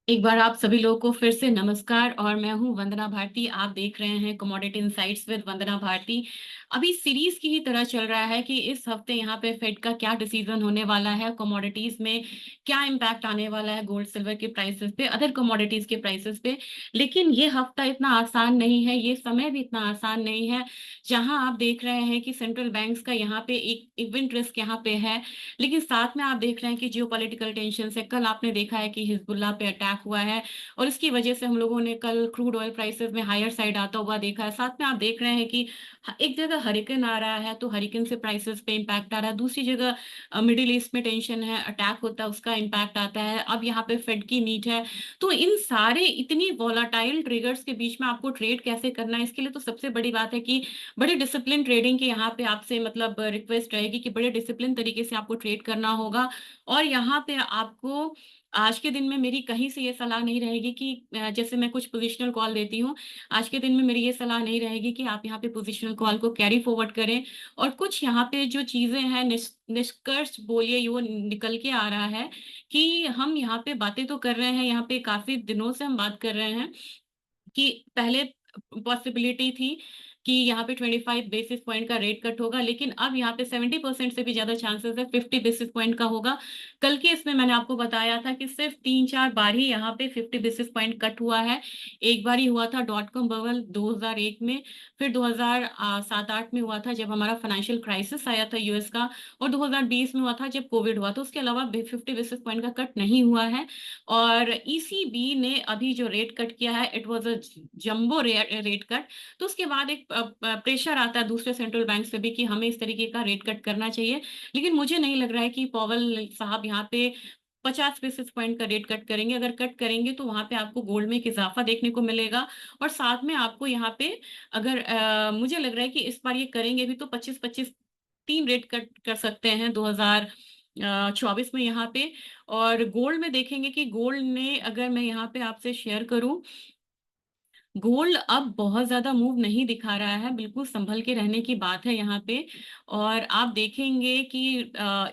एक बार आप सभी लोगों को फिर से नमस्कार। और मैं हूं वंदना भारती। आप देख रहे हैं कमोडिटी इनसाइट्स विद वंदना भारती। अभी सीरीज की ही तरह चल रहा है कि इस हफ्ते यहाँ पे फेड का क्या डिसीजन होने वाला है, कमोडिटीज में क्या इम्पैक्ट आने वाला है, गोल्ड सिल्वर के प्राइसेस पे, अदर कमोडिटीज के प्राइसेस पे। लेकिन ये हफ्ता इतना आसान नहीं है, ये समय भी इतना आसान नहीं है। जहां आप देख रहे हैं कि सेंट्रल बैंक्स का यहाँ पे एक इवेंट रिस्क यहाँ पे है, लेकिन साथ में आप देख रहे हैं कि जियोपॉलिटिकल टेंशन से कल आपने देखा है कि हिजबुल्लाह पे अटैक हुआ है, और इसकी वजह से हम लोगों ने कल क्रूड ऑयल प्राइसेस में हायर साइड आता हुआ देखा है। साथ में आप देख रहे हैं कि एक जगह हरिकेन आ रहा है तो हरिकेन से प्राइसेस पे इम्पैक्ट आ रहा है, दूसरी जगह मिडिल ईस्ट में टेंशन है, अटैक होता है, उसका इम्पैक्ट आता है। अब यहाँ पे फेड की मीट है। तो इन सारे इतनी वॉलाटाइल ट्रिगर्स के बीच में आपको ट्रेड कैसे करना है, इसके लिए तो सबसे बड़ी बात है कि बड़े डिसिप्लिन ट्रेडिंग के यहाँ पे आपसे मतलब रिक्वेस्ट रहेगी कि बड़े डिसिप्लिन तरीके से आपको ट्रेड करना होगा। और यहाँ पे आपको आज के दिन में मेरी कहीं से ये सलाह नहीं रहेगी कि जैसे मैं कुछ पोजिशनल कॉल देती हूँ, आज के दिन में मेरी ये सलाह नहीं रहेगी कि आप यहाँ पे पोजिशनल कॉल को कैरी फॉरवर्ड करें। और कुछ यहाँ पे जो चीजें हैं निष्कर्ष बोलिए ये वो निकल के आ रहा है कि हम यहाँ पे बातें तो कर रहे हैं, यहाँ पे काफी दिनों से हम बात कर रहे हैं कि पहले पॉसिबिलिटी थी कि यहाँ पे 25 बेसिस पॉइंट का रेट कट होगा, लेकिन अब यहाँ पे 70% से भी ज्यादा चांसेस है 50 बेसिस पॉइंट का होगा। कल के इसमें मैंने आपको बताया था कि सिर्फ 3-4 बार ही यहाँ पे 50 बेसिस पॉइंट कट हुआ है। एक बार ही हुआ था डॉट कॉम बबल 2001 में, फिर 2007-8 में हुआ था जब हमारा फाइनेंशियल क्राइसिस आया था यूएस का, और 2020 में हुआ था जब कोविड हुआ। तो उसके अलावा 50 बेसिस पॉइंट का कट नहीं हुआ है। और ईसीबी ने अभी जो रेट कट किया है it was a jumbo rate cut. तो उसके बाद एक प्रेशर आता है दूसरे सेंट्रल बैंक से भी कि हमें इस तरीके का रेट कट करना चाहिए। लेकिन मुझे नहीं लग रहा है कि पॉवल साहब यहाँ पे 50 बेसिस पॉइंट का रेट कट करेंगे। अगर कट करेंगे तो वहां पे आपको गोल्ड में एक इजाफा देखने को मिलेगा। और साथ में आपको यहाँ पे अगर मुझे लग रहा है कि इस बार ये करेंगे भी तो 25-25 तीन रेट कट कर सकते हैं 2024 में यहाँ पे। और गोल्ड में देखेंगे कि गोल्ड ने, अगर मैं यहाँ पे आपसे शेयर करूं, गोल्ड अब बहुत ज्यादा मूव नहीं दिखा रहा है, बिल्कुल संभल के रहने की बात है यहाँ पे। और आप देखेंगे कि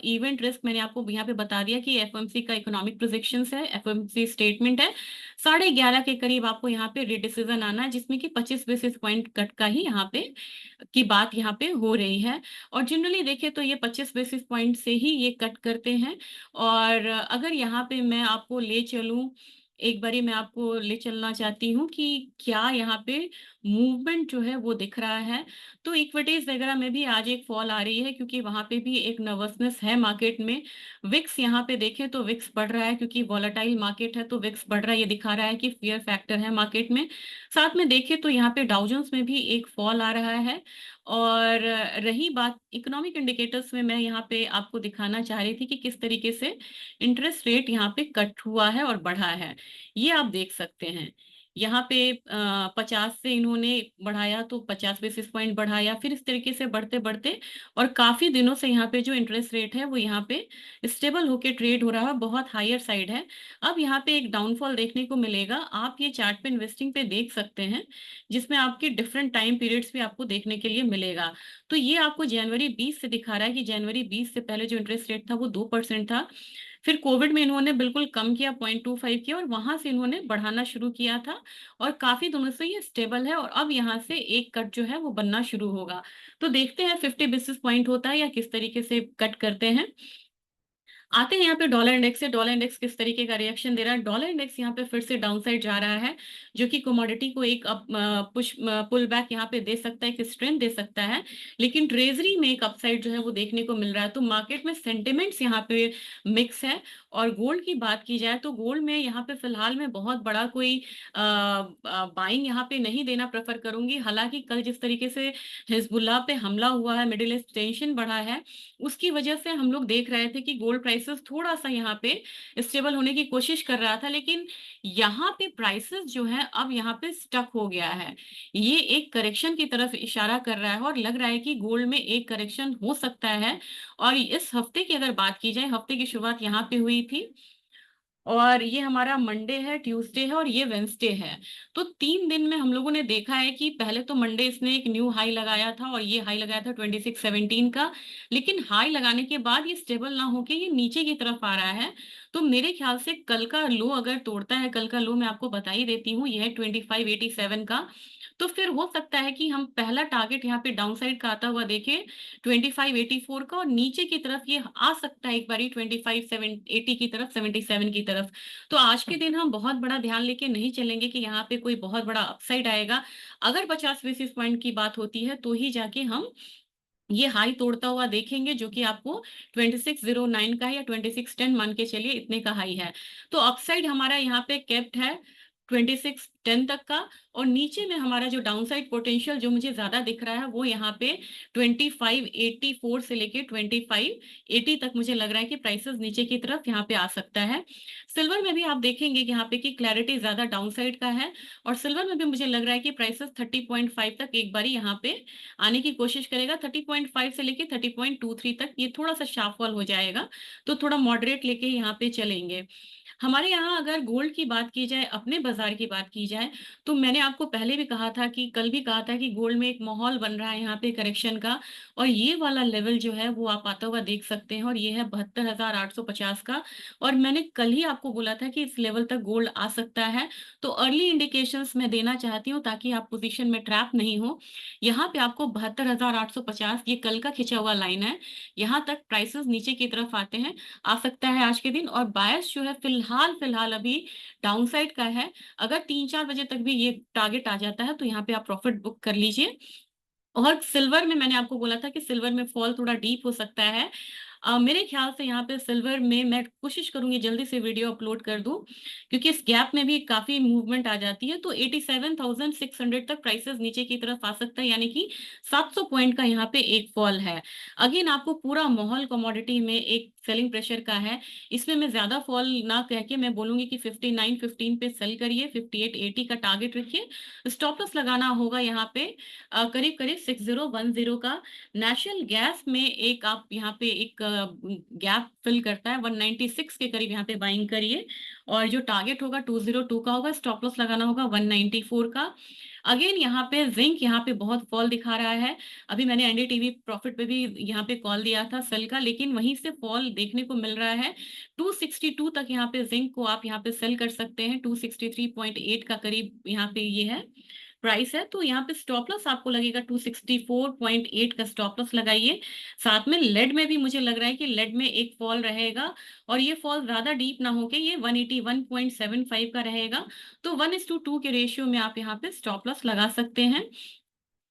इवेंट रिस्क मैंने आपको यहाँ पे बता दिया कि एफएमसी का इकोनॉमिक प्रोजेक्शंस है, एफएमसी स्टेटमेंट है। 11:30 के करीब आपको यहाँ पे डिसीजन आना है, जिसमें कि 25 बेसिस पॉइंट कट का ही यहाँ पे की बात यहाँ पे हो रही है। और जनरली देखें तो ये 25 बेसिस पॉइंट से ही ये कट करते हैं। और अगर यहाँ पे मैं आपको ले चलूं, एक बारी मैं आपको ले चलना चाहती हूँ कि क्या यहाँ पे मूवमेंट जो है वो दिख रहा है। तो इक्विटीज वगैरह में भी आज एक फॉल आ रही है, क्योंकि वहां पे भी एक नर्वसनेस है मार्केट में। विक्स यहाँ पे देखें तो विक्स बढ़ रहा है, क्योंकि वॉलेटाइल मार्केट है तो विक्स बढ़ रहा है, ये दिखा रहा है कि फियर फैक्टर है मार्केट में। साथ में देखें तो यहाँ पे डाउजन्स में भी एक फॉल आ रहा है। और रही बात इकोनॉमिक इंडिकेटर्स में, मैं यहाँ पे आपको दिखाना चाह रही थी कि किस तरीके से इंटरेस्ट रेट यहाँ पे कट हुआ है और बढ़ा है। ये आप देख सकते हैं। यहाँ पे 50 से इन्होंने बढ़ाया तो 50 बेसिस पॉइंट बढ़ाया, फिर इस तरीके से बढ़ते बढ़ते और काफी दिनों से यहाँ पे जो इंटरेस्ट रेट है वो यहाँ पे स्टेबल होके ट्रेड हो रहा है, बहुत हायर साइड है। अब यहाँ पे एक डाउनफॉल देखने को मिलेगा, आप ये चार्ट पे इन्वेस्टिंग पे देख सकते हैं, जिसमें आपके डिफरेंट टाइम पीरियड्स भी आपको देखने के लिए मिलेगा। तो ये आपको जनवरी 20 से दिखा रहा है कि जनवरी 20 से पहले जो इंटरेस्ट रेट था वो 2% था। फिर कोविड में इन्होंने बिल्कुल कम किया, 0.25 किया, और वहां से इन्होंने बढ़ाना शुरू किया था। और काफी दिनों से ये स्टेबल है, और अब यहाँ से एक कट जो है वो बनना शुरू होगा। तो देखते हैं 50 बेसिस पॉइंट होता है या किस तरीके से कट करते हैं। आते हैं यहाँ पे डॉलर इंडेक्स से, डॉलर इंडेक्स किस तरीके का रिएक्शन दे रहा है। डॉलर इंडेक्स यहाँ पे फिर से डाउन साइड जा रहा है, जो कि कमोडिटी को एक अप पुश पुल बैक यहाँ पे दे सकता है, एक स्ट्रेंथ दे सकता है। लेकिन ट्रेजरी में एक अपसाइड जो है वो देखने को मिल रहा है। तो मार्केट में सेंटिमेंट्स यहाँ पे मिक्स है। और गोल्ड की बात की जाए तो गोल्ड में यहाँ पे फिलहाल में बहुत बड़ा कोई बाइंग यहाँ पे नहीं देना प्रेफर करूंगी। हालांकि कल जिस तरीके से हिजबुल्लाह पे हमला हुआ है, मिडिल ईस्ट टेंशन बढ़ा है, उसकी वजह से हम लोग देख रहे थे कि गोल्ड प्राइसेस थोड़ा सा यहाँ पे स्टेबल होने की कोशिश कर रहा था। लेकिन यहाँ पे प्राइसेस जो है अब यहाँ पे स्टक हो गया है। ये एक करेक्शन की तरफ इशारा कर रहा है, और लग रहा है कि गोल्ड में एक करेक्शन हो सकता है। और इस हफ्ते की अगर बात की जाए, हफ्ते की शुरुआत यहाँ पे हुई थी और ये हमारा मंडे है, ट्यूसडे है और ये वेंसडे है। तो 3 दिन में हम लोगों ने देखा है कि पहले तो मंडे इसने एक न्यू हाई लगाया था और ये हाई लगाया था 2617 का, लेकिन हाई लगाने के बाद ये स्टेबल ना होके ये नीचे की तरफ आ रहा है। तो मेरे ख्याल से कल का लो अगर तोड़ता है, कल का लो मैं आपको बता ही देती हूँ, ये है 2587 का। तो फिर हो सकता है कि हम पहला टारगेट यहाँ पे डाउन साइड का आता हुआ देखें 2584 का, और नीचे की तरफ ये आ सकता है एक बारी 2580 की तरफ, 77 की तरफ। तो आज के दिन हम बहुत बड़ा ध्यान लेके नहीं चलेंगे कि यहाँ पे कोई बहुत बड़ा अपसाइड आएगा। अगर 50 बेसिस पॉइंट की बात होती है तो ही जाके हम ये हाई तोड़ता हुआ देखेंगे, जो कि आपको 2609 का है या 2610 मान के चलिए, इतने का हाई है। तो अपसाइड हमारा यहाँ पे केप्ट है 2610 तक का, और नीचे में हमारा जो डाउनसाइड पोटेंशियल जो मुझे ज्यादा दिख रहा है वो यहाँ पे 2584 से लेके 2580 तक मुझे लग रहा है कि प्राइसेस नीचे की तरफ यहाँ पे आ सकता है। सिल्वर में भी आप देखेंगे कि यहाँ पे की क्लैरिटी ज्यादा डाउनसाइड का है, और सिल्वर में भी मुझे लग रहा है कि प्राइसेस 30.5 तक एक बारी यहाँ पे आने की कोशिश करेगा। 30.5 से लेके 30.23 तक ये थोड़ा सा शार्प फॉल हो जाएगा, तो थोड़ा मॉडरेट लेके यहाँ पे चलेंगे। हमारे यहाँ अगर गोल्ड की बात की जाए, अपने बाजार की बात की जाए, तो मैंने आपको पहले भी कहा था कि कल भी कहा था कि गोल्ड में एक माहौल बन रहा है यहाँ पे करेक्शन का, और ये वाला लेवल जो है वो आप आता हुआ देख सकते हैं, और ये है 72,850 का। और मैंने कल ही आपको बोला था कि इस लेवल तक गोल्ड आ सकता है। तो अर्ली इंडिकेशंस मैं देना चाहती हूँ ताकि आप पोजीशन में ट्रैप नहीं हो। यहाँ पे आपको 72,850, ये कल का खिंचा हुआ लाइन है, यहाँ तक प्राइसेस नीचे की तरफ आते हैं, आ सकता है आज के दिन। और बायस जो है फिलहाल फिलहाल अभी डाउनसाइड का है। अगर 3-4 बजे तक भी ये टारगेट आ जाता है तो यहाँ पे आप प्रॉफिट बुक कर लीजिए। और सिल्वर में मैंने आपको बोला था कि सिल्वर में फॉल थोड़ा डीप हो सकता है। मेरे ख्याल से यहाँ पे सिल्वर में मैं कोशिश करूंगी जल्दी से वीडियो अपलोड कर दूं, क्योंकि इस गैप में भी काफी मूवमेंट आ जाती है। तो 87,600 तक प्राइसेस नीचे की तरफ आ सकता है, यानी कि 700 पॉइंट का यहाँ पे एक फॉल है। अगेन आपको पूरा माहौल कमोडिटी में एक सेलिंग प्रेशर का है, इसमें मैं ज्यादा फॉल ना कह के मैं बोलूंगी कि 5915 पे सेल करिए, 5880 का टारगेट रखिए। स्टॉप लॉस लगाना होगा यहाँ पे करीब करीब 6010 का। नेशनल गैस में एक आप यहाँ पे एक गैप फिल करता है 196 के करीब, यहाँ पे बाइंग करिए। और जो टारगेट होगा 202 का होगा, स्टॉप लॉस लगाना होगा 194 का। अगेन यहाँ पे जिंक यहाँ पे बहुत फॉल दिखा रहा है। अभी मैंने एनडीटीवी प्रॉफिट पे भी यहाँ पे कॉल दिया था सेल का, लेकिन वहीं से फॉल देखने को मिल रहा है 262 तक। यहाँ पे जिंक को आप यहाँ पे सेल कर सकते हैं, 263.8 का करीब यहाँ पे ये है प्राइस है। तो यहाँ पे स्टॉप लॉस आपको लगेगा 264.8 का स्टॉप लॉस लगाइए। साथ में लेड में भी मुझे लग रहा है कि लेड में एक फॉल रहेगा, और ये फॉल ज्यादा डीप ना होके ये 181.75 का रहेगा। तो 1:2 के रेशियो में आप यहाँ पे स्टॉप लॉस लगा सकते हैं।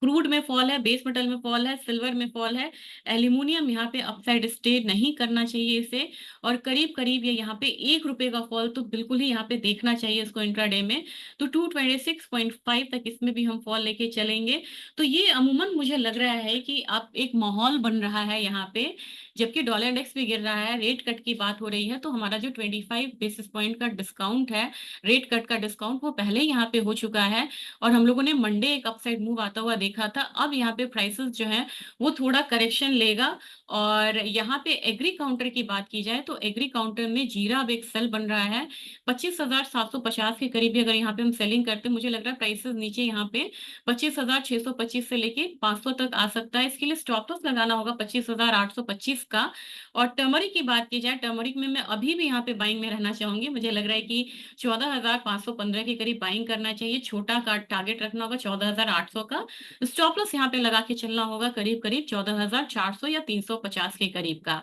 क्रूड में फॉल है, बेस मेटल में फॉल है, सिल्वर में फॉल है, एल्यूमिनियम यहाँ पे अपसाइड स्टे नहीं करना चाहिए इसे। और करीब करीब ये यहाँ पे 1 रुपए का फॉल तो बिल्कुल ही यहाँ पे देखना चाहिए इसको इंट्राडे में। तो 226.5 तक इसमें भी हम फॉल लेके चलेंगे। तो ये अमूमन मुझे लग रहा है कि आप एक माहौल बन रहा है यहाँ पे, जबकि डॉलर इंडेक्स भी गिर रहा है, रेट कट की बात हो रही है, तो हमारा जो 25 बेसिस पॉइंट का डिस्काउंट है, रेट कट का डिस्काउंट, वो पहले ही यहाँ पे हो चुका है। और हम लोगों ने मंडे एक अपसाइड मूव आता हुआ देखा था। अब यहाँ पे प्राइसेस जो है वो थोड़ा करेक्शन लेगा। और यहाँ पे एग्री काउंटर की बात की जाए तो एग्री काउंटर में जीरा अब एक सेल बन रहा है 25,750 के करीब भी। अगर यहाँ पे हम सेलिंग करते हैं, मुझे लग रहा है प्राइसेस नीचे यहाँ पे 25,625 से लेके 500 तक आ सकता है। इसके लिए स्टॉप लॉस लगाना होगा 25,825 का। और टर्मरिक की बात की जाए, टर्मरिक में मैं अभी भी यहाँ पे बाइंग में रहना चाहूंगी। मुझे लग रहा है कि 14,515 के करीब बाइंग करना चाहिए, छोटा का टारगेट रखना होगा 14,800 का। स्टॉप लॉस यहाँ पे लगा के चलना होगा करीब करीब 14,400 या 350 के करीब का।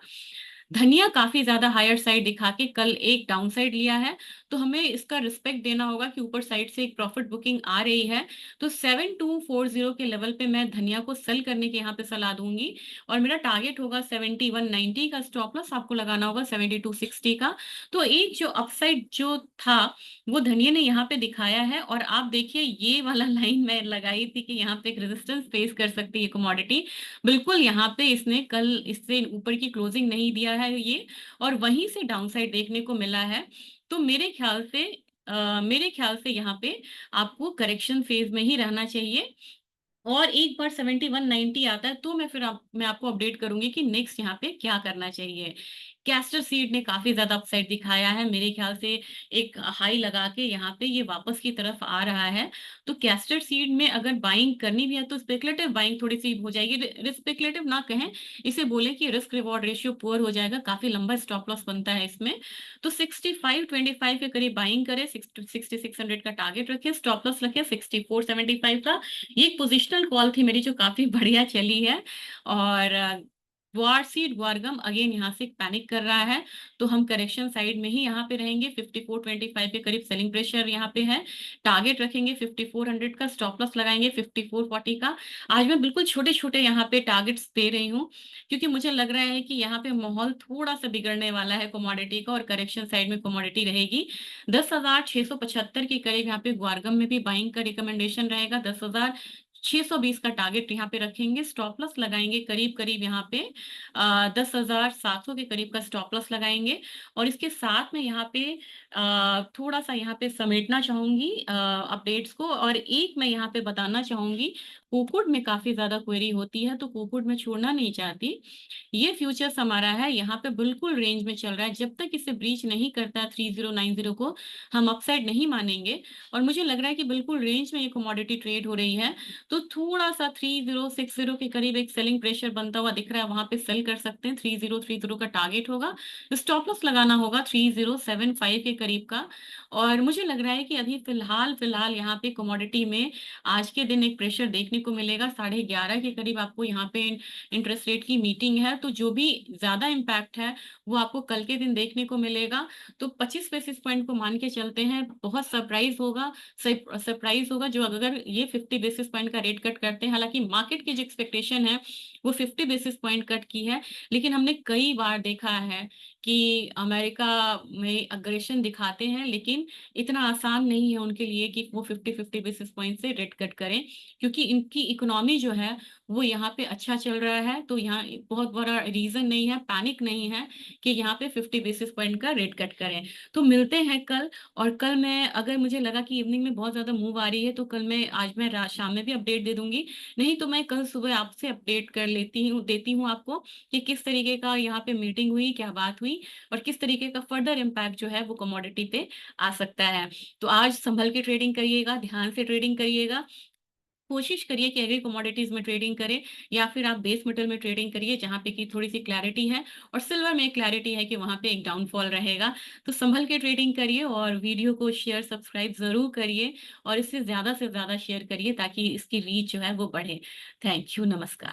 धनिया काफी ज्यादा हायर साइड दिखा के कल एक डाउन साइड लिया है, तो हमें इसका रिस्पेक्ट देना होगा कि ऊपर साइड से एक प्रॉफिट बुकिंग आ रही है। तो 7240 के लेवल पे मैं धनिया को सेल करने की यहाँ पे सलाह दूंगी। और मेरा टारगेट होगा 7190 का, स्टॉप लॉस आपको लगाना होगा 7260 का। तो एक जो अपसाइड जो था वो धनिया ने यहाँ पे दिखाया है। और आप देखिए ये वाला लाइन मैं लगाई थी कि यहाँ पे एक रेजिस्टेंस फेस कर सकती है कमोडिटी, बिल्कुल यहाँ पे इसने कल इससे ऊपर की क्लोजिंग नहीं दिया है ये, और वहीं से डाउनसाइड देखने को मिला है। तो मेरे ख्याल से यहाँ पे आपको करेक्शन फेज में ही रहना चाहिए। और एक बार 7190 आता है तो मैं आपको अपडेट करूंगी कि नेक्स्ट यहाँ पे क्या करना चाहिए। कैस्टर सीड ने काफी ज्यादा अपसाइड दिखाया है, मेरे ख्याल से एक हाई लगा के यहाँ पे ये वापस की तरफ आ रहा है। तो कैस्टर सीड में अगर बाइंग करनी भी है तो स्पेकुलेटिव बाइंग थोड़ी सी हो जाएगी, स्पेकुलेटिव ना कहें, इसे बोले कि रिस्क रिवॉर्ड रेशियो पुअर हो जाएगा, काफी लंबा स्टॉप लॉस बनता है इसमें। तो 6525 के करीब बाइंग करे, 6600 का टारगेट रखे, स्टॉप लॉस रखे 6475 का। ये एक पोजिशनल कॉल थी मेरी जो काफी बढ़िया चली है। और वार सीड वारगम अगेन यहाँ से पैनिक कर रहा है, तो हम करेक्शन साइड में ही यहाँ पे रहेंगे। 5425 के करीब सेलिंग प्रेशर यहाँ पे है, टारगेट रखेंगे 5400 का, स्टॉप लॉस लगाएंगे 5440 का। आज मैं बिल्कुल छोटे छोटे यहाँ पे टारगेट्स दे रही हूँ, क्योंकि मुझे लग रहा है कि यहाँ पे माहौल थोड़ा सा बिगड़ने वाला है कमोडिटी का, और करेक्शन साइड में कमोडिटी रहेगी। 10,675 के करीब यहाँ पे ग्वारगम में भी बाइंग का रिकमेंडेशन रहेगा। 10,620 का टारगेट यहाँ पे रखेंगे, स्टॉप लॉस लगाएंगे करीब करीब यहाँ पे 10,700 के करीब का स्टॉप लॉस लगाएंगे। और इसके साथ में यहाँ पे थोड़ा सा यहाँ पे समेटना चाहूंगी अपडेट्स को, और एक मैं यहाँ पे बताना चाहूंगी, कोकुड में काफी ज्यादा क्वेरी होती है, तो कोकुड में छोड़ना नहीं चाहती। ये फ्यूचर्स हमारा है, यहाँ पे बिल्कुल रेंज में चल रहा है, जब तक इसे ब्रीच नहीं करता 3090 को हम अपसाइड नहीं मानेंगे। और मुझे लग रहा है कि बिल्कुल रेंज में ये कमोडिटी ट्रेड हो रही है, तो थोड़ा सा 3060 के करीब एक सेलिंग प्रेशर बनता हुआ दिख रहा है, वहां पे सेल कर सकते हैं। 3030 का टारगेट होगा, स्टॉप लॉस लगाना होगा 3075 के करीब का। और मुझे लग रहा है कि अभी फिलहाल फिलहाल यहाँ पे कमोडिटी में आज के दिन एक प्रेशर देखने को मिलेगा, 11:30 के करीब आपको यहाँ पे इंटरेस्ट रेट की मीटिंग है, तो जो भी ज्यादा इम्पैक्ट है वो आपको कल के दिन देखने को मिलेगा। तो 25 बेसिस पॉइंट को मान के चलते हैं, बहुत सरप्राइज होगा जो अगर ये 50 बेसिस पॉइंट का रेट कट करते हैं। हालांकि मार्केट की जो एक्सपेक्टेशन है वो 50 बेसिस पॉइंट कट की है, लेकिन हमने कई बार देखा है कि अमेरिका में अग्रेशन दिखाते हैं, लेकिन इतना आसान नहीं है उनके लिए कि वो 50 बेसिस पॉइंट से रेट कट करें, क्योंकि इनकी इकोनॉमी जो है वो यहाँ पे अच्छा चल रहा है। तो यहाँ बहुत बड़ा रीजन नहीं है, पैनिक नहीं है कि यहाँ पे 50 बेसिस पॉइंट का रेट कट करें। तो मिलते हैं कल। और कल मैं, अगर मुझे लगा कि इवनिंग में बहुत ज्यादा मूव आ रही है, तो कल मैं, आज मैं शाम में भी अपडेट दे दूंगी, नहीं तो मैं कल सुबह आपसे अपडेट कर लेती हूँ, देती हूँ आपको कि किस तरीके का यहाँ पे मीटिंग हुई, क्या बात हुई, और किस तरीके का फर्दर इम्पैक्ट जो है वो कमोडिटी पे आ सकता है। तो आज संभल के ट्रेडिंग करिएगा, ध्यान से ट्रेडिंग करिएगा, कोशिश करिए कि एग्री कमोडिटीज में ट्रेडिंग करें, या फिर आप बेस मेटल में ट्रेडिंग करिए जहां पे की थोड़ी सी क्लैरिटी है, और सिल्वर में क्लैरिटी है कि वहां पे एक डाउनफॉल रहेगा। तो संभल के ट्रेडिंग करिए, और वीडियो को शेयर सब्सक्राइब जरूर करिए, और इसे ज्यादा से ज्यादा शेयर करिए ताकि इसकी रीच जो है वो बढ़े। थैंक यू, नमस्कार।